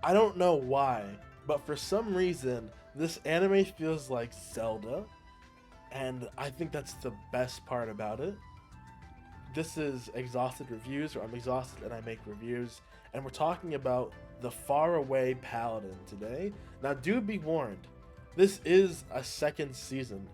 I don't know why, but for some reason, this anime feels like Zelda, and I think that's the best part about it. This is Exhausted Reviews, or I'm exhausted and I make reviews, and we're talking about the Faraway Paladin today. Now, do be warned, this is a second season.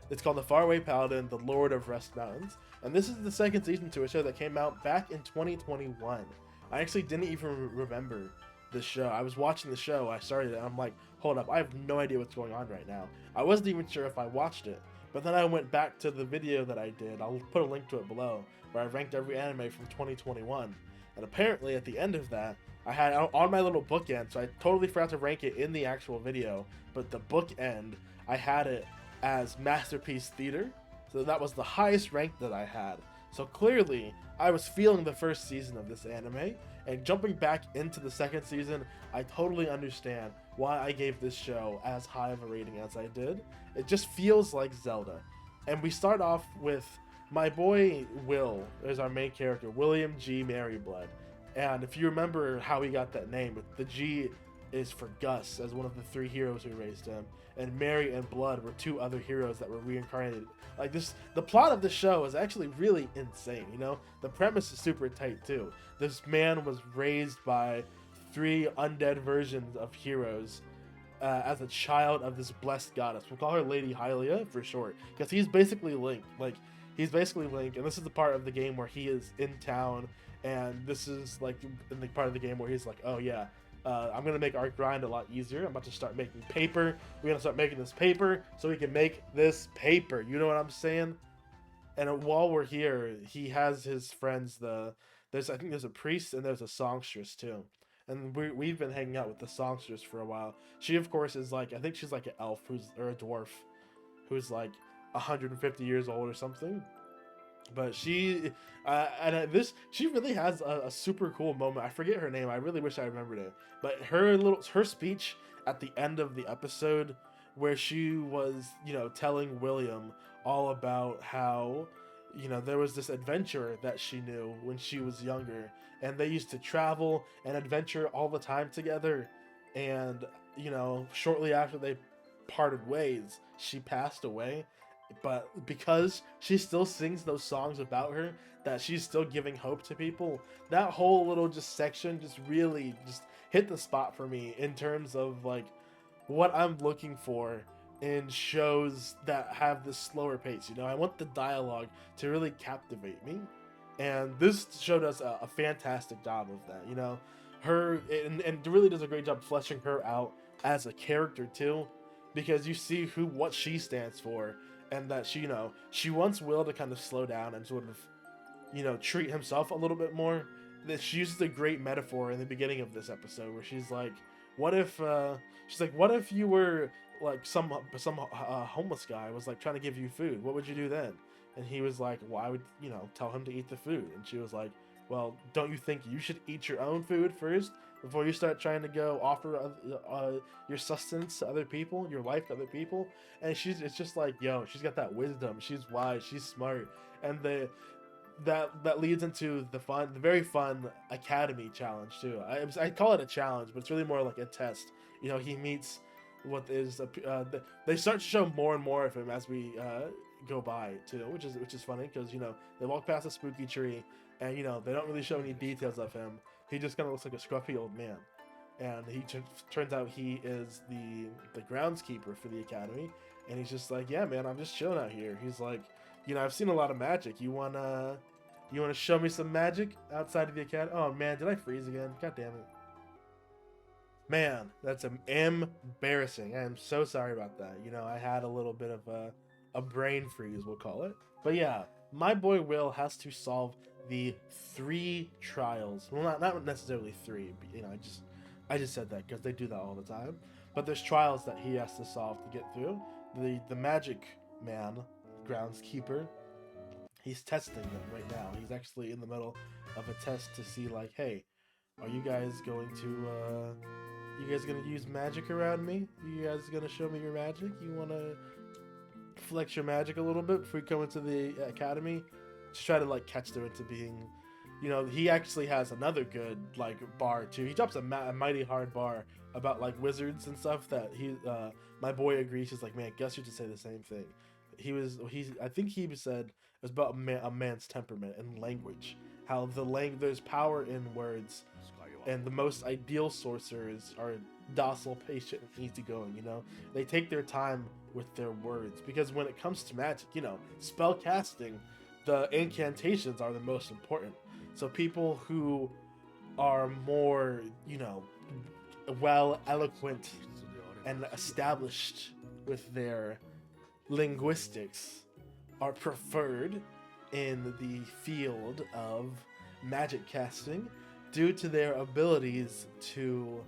It's called the Faraway Paladin, the Lord of Rest Mountains, and this is the second season to a show that came out back in 2021. I actually didn't even remember this show. I was watching the show, I started it, and I'm like, hold up, I have no idea what's going on right now. I wasn't even sure if I watched it, but then I went back to the video that I did. I'll put a link to it below, where I ranked every anime from 2021. And apparently, at the end of that, I had on my little bookend, so I totally forgot to rank it in the actual video, but the bookend, I had it as Masterpiece Theater, so that was the highest rank that I had. So clearly, I was feeling the first season of this anime, and jumping back into the second season, I totally understand why I gave this show as high of a rating as I did. It just feels like Zelda. And we start off with my boy Will is our main character, William G. Maryblood. And if you remember how he got that name, the G is for Gus, as one of the three heroes who raised him, and Mary and Blood were two other heroes that were reincarnated. Like this, the plot of the show is actually really insane. You know, the premise is super tight too. This man was raised by three undead versions of heroes as a child of this blessed goddess. We'll call her Lady Hylia for short, because he's basically Link. Like, he's basically Link, and this is the part of the game where he is in town, and this is like in the part of the game where he's like, oh yeah, I'm gonna make our grind a lot easier. I'm about to start making paper. We're gonna start making this paper so we can make this paper. You know what I'm saying? And while we're here, he has his friends. I think there's a priest and there's a songstress too. And we've been hanging out with the songstress for a while. She, of course, is like, I think she's like an elf or a dwarf who's like 150 years old or something. But she really has a super cool moment. I forget her name. I really wish I remembered it. But her speech at the end of the episode, where she was, telling William all about how, there was this adventurer that she knew when she was younger, and they used to travel and adventure all the time together. And shortly after they parted ways, she passed away. But because she still sings those songs about her, that she's still giving hope to people, that whole little section just really hit the spot for me in terms of like what I'm looking for in shows that have this slower pace. I want the dialogue to really captivate me, and this show does a fantastic job of that. Her and really does a great job fleshing her out as a character too, because you see what she stands for, and that she wants Will to kind of slow down and sort of treat himself a little bit more. That she uses a great metaphor in the beginning of this episode where she's like, what if you were like some homeless guy was like trying to give you food, what would you do then? And he was like, well, I would tell him to eat the food. And she was like, well, don't you think you should eat your own food first before you start trying to go offer your sustenance to other people, your life to other people? And it's just like, yo, she's got that wisdom, she's wise, she's smart. And that leads into the very fun academy challenge too. I call it a challenge, but it's really more like a test. He meets what is they start to show more and more of him as we go by too, which is funny, because they walk past a spooky tree, and they don't really show any details of him. He just kind of looks like a scruffy old man, and he turns out he is the groundskeeper for the academy. And he's just like, yeah man, I'm just chilling out here. He's like, I've seen a lot of magic. You wanna show me some magic outside of the academy? Oh man, did I freeze again? God damn it. Man, that's embarrassing. I am so sorry about that. I had a little bit of a brain freeze, we'll call it. But yeah, my boy Will has to solve the 3 trials. Well, not necessarily 3, but, I just said that because they do that all the time. But there's trials that he has to solve to get through. The magic man, groundskeeper, he's testing them right now. He's actually in the middle of a test to see like, hey, are you guys going to use magic around me? You guys gonna show me your magic? You wanna flex your magic a little bit before you come into the academy? Just try to like catch them into being You know, he actually has another good like bar too. He drops a mighty hard bar about like wizards and stuff that my boy agrees. He's like, man, Gus used to say the same thing. I think he said it was about a man's temperament and language. How there's power in words, and the most ideal sorcerers are docile, patient, and easygoing. You know, they take their time with their words because when it comes to magic, you know, spell casting, the incantations are the most important. So people who are more, you know, well eloquent and established with their linguistics are preferred in the field of magic casting due to their abilities to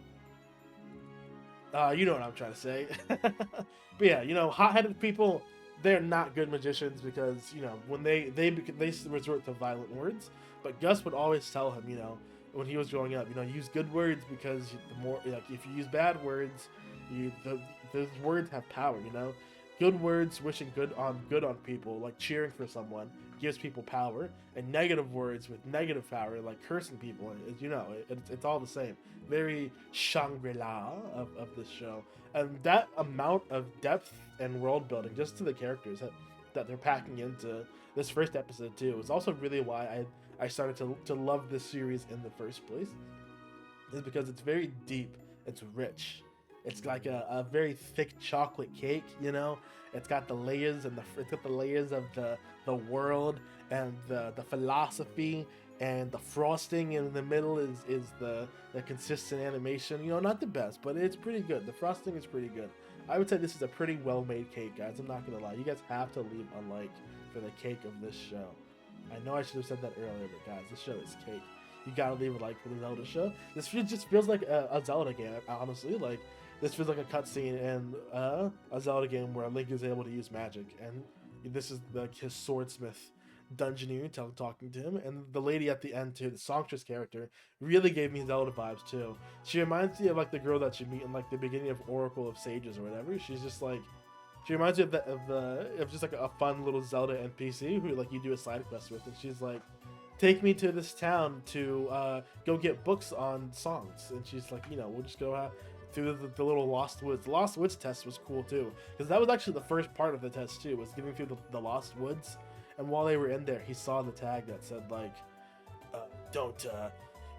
you know what I'm trying to say. But yeah, you know, hot-headed people, they're not good magicians because, you know, when they resort to violent words. But Gus would always tell him, you know, when he was growing up, you know, use good words because the more, like, if you use bad words, those words have power, you know. Good words wishing good on people, like cheering for someone, gives people power, and negative words with negative power, like cursing people, you know, it's all the same. Very Shangri-La of this show, and that amount of depth and world building just to the characters that they're packing into this first episode too is also really why I started to love this series in the first place, is because it's very deep, it's rich. It's like a very thick chocolate cake, you know. It's got the layers of the world and the philosophy, and the frosting in the middle is the consistent animation. You know, not the best, but it's pretty good. The frosting is pretty good. I would say this is a pretty well-made cake, guys. I'm not gonna lie. You guys have to leave a like for the cake of this show. I know I should have said that earlier, but guys, this show is cake. You gotta leave a like for the Zelda show. This just feels like a Zelda game, honestly. Like, this feels like a cutscene in a Zelda game where Link is able to use magic, and this is like his swordsmith dungeoneer talking to him, and the lady at the end too, the songstress character, really gave me Zelda vibes too. She reminds me of like the girl that you meet in like the beginning of Oracle of Sages or whatever. She's just like, she reminds me of just like a fun little Zelda NPC who like you do a side quest with, and she's like, take me to this town to go get books on songs, and she's like, you know, we'll just go through the little Lost Woods. The Lost Woods test was cool too, because that was actually the first part of the test too, was getting through the Lost Woods. And while they were in there, he saw the tag that said like,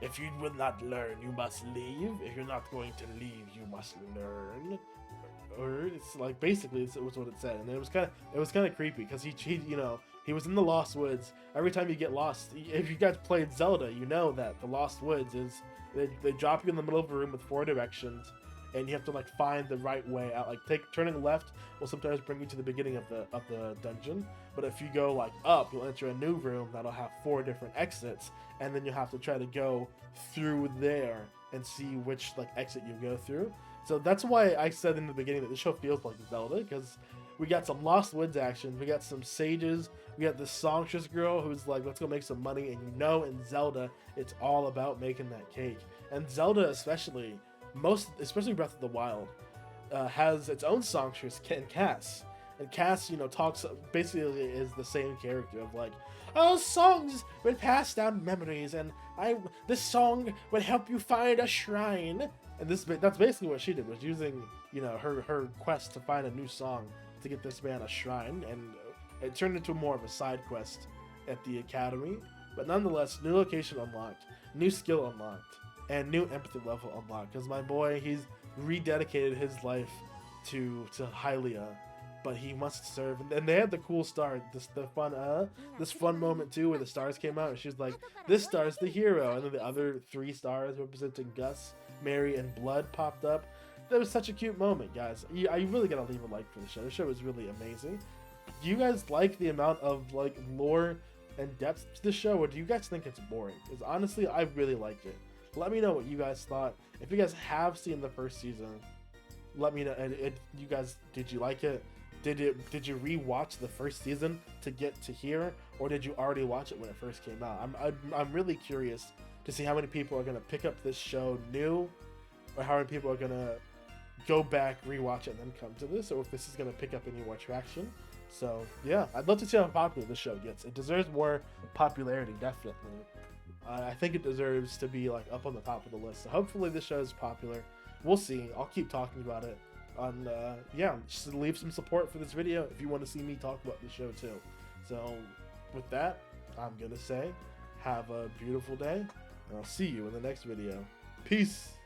if you will not learn, you must leave. If you're not going to leave, you must learn. Or it's like, basically it was what it said, and it was kind of creepy because he you know, he was in the Lost Woods. Every time you get lost, if you guys played Zelda, you know that the Lost Woods is they drop you in the middle of a room with 4 directions, and you have to like find the right way out. Like turning left will sometimes bring you to the beginning of the dungeon, but if you go like up, you'll enter a new room that'll have 4 different exits, and then you have to try to go through there and see which like exit you go through. So that's why I said in the beginning that the show feels like Zelda, because we got some Lost Woods action, we got some sages, we got this songstress girl who's like, let's go make some money, and you know, in Zelda, it's all about making that cake. And Zelda especially Breath of the Wild, has its own songstress, Cass. And Cass, you know, talks, basically is the same character of like, oh, songs will pass down memories, and this song will help you find a shrine. And that's basically what she did, was using, you know, her quest to find a new song to get this man a shrine, and it turned into more of a side quest at the academy. But nonetheless, new location unlocked, new skill unlocked, and new empathy level unlocked, because my boy, he's rededicated his life to Hylia, but he must serve. And they had the cool star, this fun moment too, where the stars came out, and she's like, this star's the hero, and then the other 3 stars representing Gus, Mary, and Blood popped up. That was such a cute moment, guys. I really gotta leave a like for the show. The show was really amazing. Do you guys like the amount of like lore and depth to the show, or do you guys think it's boring? Because honestly, I really liked it. Let me know what you guys thought. If you guys have seen the first season, let me know. You guys, did you like it? Did you rewatch the first season to get to here, or did you already watch it when it first came out? I'm really curious to see how many people are gonna pick up this show new, or how many people are gonna go back, rewatch it, and then come to this, or if this is gonna pick up any more traction. So yeah, I'd love to see how popular this show gets. It deserves more popularity, definitely. I think it deserves to be like up on the top of the list. So hopefully this show is popular. We'll see. I'll keep talking about it. Yeah, just leave some support for this video if you want to see me talk about the show too. So with that, I'm gonna say have a beautiful day, and I'll see you in the next video. Peace.